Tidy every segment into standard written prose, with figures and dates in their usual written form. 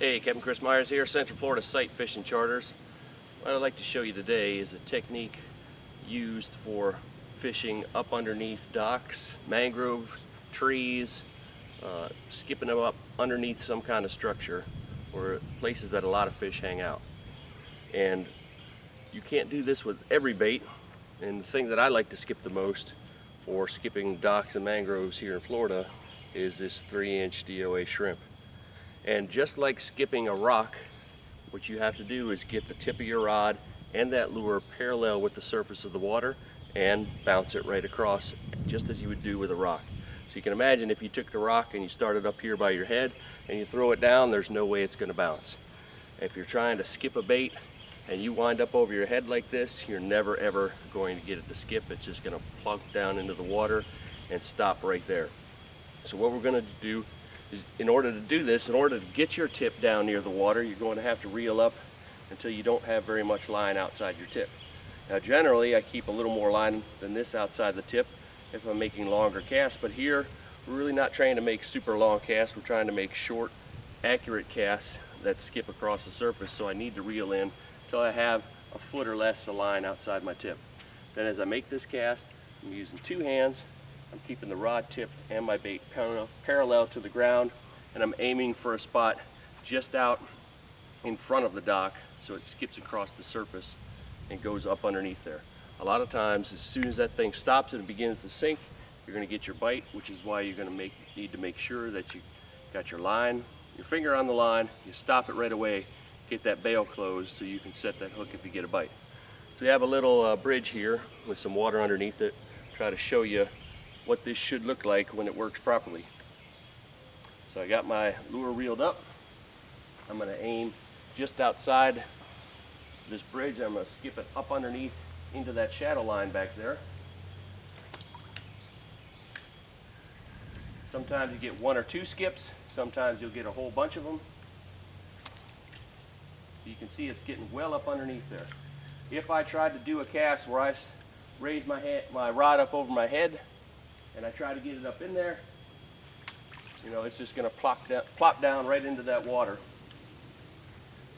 Hey, Captain Chris Myers here, Central Florida Sight Fishing Charters. What I'd like to show you today is a technique used for fishing up underneath docks, mangroves, trees, skipping them up underneath some kind of structure or places that a lot of fish hang out. And you can't do this with every bait, and the thing that I like to skip the most for skipping docks and mangroves here in Florida is this 3-inch DOA shrimp. And just like skipping a rock, what you have to do is get the tip of your rod and that lure parallel with the surface of the water and bounce it right across, just as you would do with a rock. So you can imagine if you took the rock and you started up here by your head and you throw it down, there's no way it's going to bounce. If you're trying to skip a bait and you wind up over your head like this, you're never ever going to get it to skip. It's just going to plunk down into the water and stop right there. So what we're going to do is, in order to do this, in order to get your tip down near the water, you're going to have to reel up until you don't have very much line outside your tip. Now generally I keep a little more line than this outside the tip if I'm making longer casts, but here we're really not trying to make super long casts. We're trying to make short, accurate casts that skip across the surface, so I need to reel in until I have a foot or less of line outside my tip. Then as I make this cast, I'm using two hands. I'm keeping the rod tip and my bait parallel to the ground, and I'm aiming for a spot just out in front of the dock so it skips across the surface and goes up underneath there. A lot of times as soon as that thing stops and it begins to sink, you're going to get your bite, which is why you're going to need to make sure that you got your line, your finger on the line, you stop it right away, get that bail closed so you can set that hook if you get a bite. So we have a little bridge here with some water underneath it. Try to show you what this should look like when it works properly. So I got my lure reeled up. I'm going to aim just outside this bridge. I'm going to skip it up underneath into that shadow line back there. Sometimes you get one or two skips, sometimes you'll get a whole bunch of them. So you can see it's getting well up underneath there. If I tried to do a cast where I raise my rod up over my head and I try to get it up in there, you know, it's just going to plop down right into that water.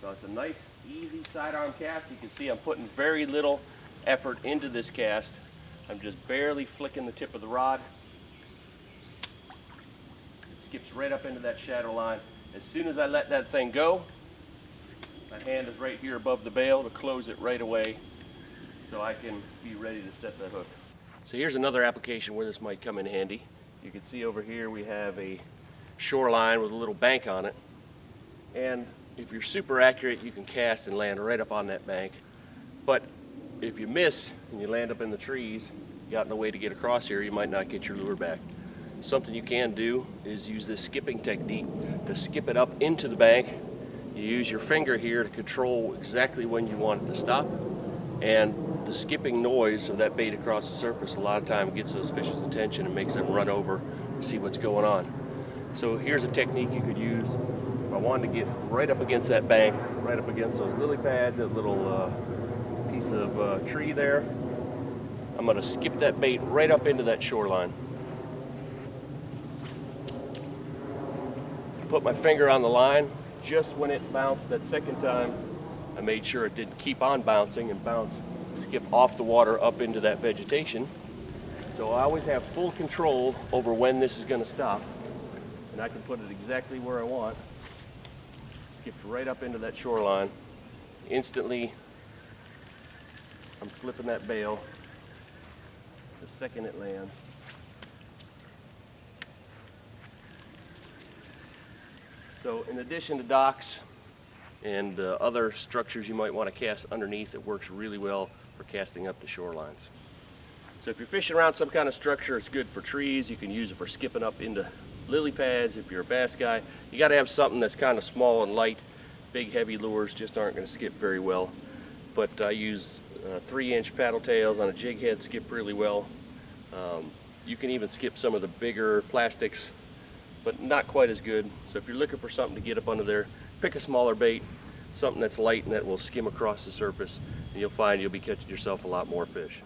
So it's a nice, easy sidearm cast. You can see I'm putting very little effort into this cast. I'm just barely flicking the tip of the rod. It skips right up into that shadow line. As soon as I let that thing go, my hand is right here above the bail to close it right away so I can be ready to set that hook. So here's another application where this might come in handy. You can see over here we have a shoreline with a little bank on it, and if you're super accurate you can cast and land right up on that bank. But if you miss and you land up in the trees, you got no way to get across here, you might not get your lure back. Something you can do is use this skipping technique to skip it up into the bank. You use your finger here to control exactly when you want it to stop, and the skipping noise of that bait across the surface a lot of time gets those fish's attention and makes them run over to see what's going on. So here's a technique you could use if I wanted to get right up against that bank, right up against those lily pads, that little piece of tree there. I'm going to skip that bait right up into that shoreline. Put my finger on the line. Just when it bounced that second time, I made sure it didn't keep on bouncing and skip off the water up into that vegetation. So I always have full control over when this is going to stop, and I can put it exactly where I want. Skipped right up into that shoreline. Instantly, I'm flipping that bail the second it lands. So in addition to docks and other structures you might want to cast underneath, it works really well for casting up the shorelines. So if you're fishing around some kind of structure, it's good for trees. You can use it for skipping up into lily pads. If you're a bass guy, you got to have something that's kind of small and light. Big heavy lures just aren't going to skip very well. But I use 3-inch paddle tails on a jig head, skip really well. You can even skip some of the bigger plastics, but not quite as good. So if you're looking for something to get up under there, pick a smaller bait, something that's light and that will skim across the surface, and you'll find you'll be catching yourself a lot more fish.